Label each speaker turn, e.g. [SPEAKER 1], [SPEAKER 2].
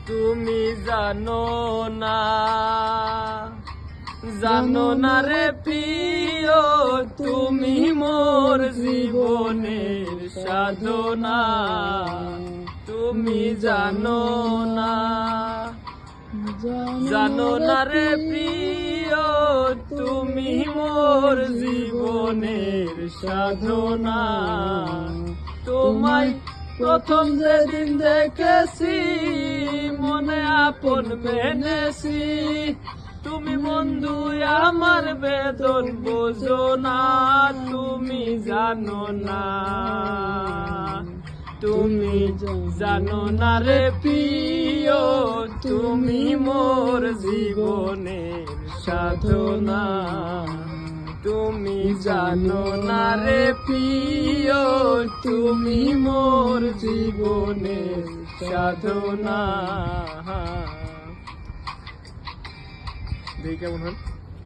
[SPEAKER 1] তুমি জানো না, জানো না রে প্রিয়, তুমি মোর জীবনের সাধনা। তুমি জানো না, জানো না রে প্রিয়, তুমি মোর জীবনের সাধনা। তোমায় প্রথম যেদিন দেখেছি, মনে আপন মেনেছি, তুমি বন্ধু আমার বেদন বোঝো না। তুমি জানো না, তুমি জানো না রে প্রিয়, তুমি মোর জীবনের সাধনা। তুমি জানো না রে প্রিয়, তুমি মোর জীবনের সাধনা। দেখি কেমন হল।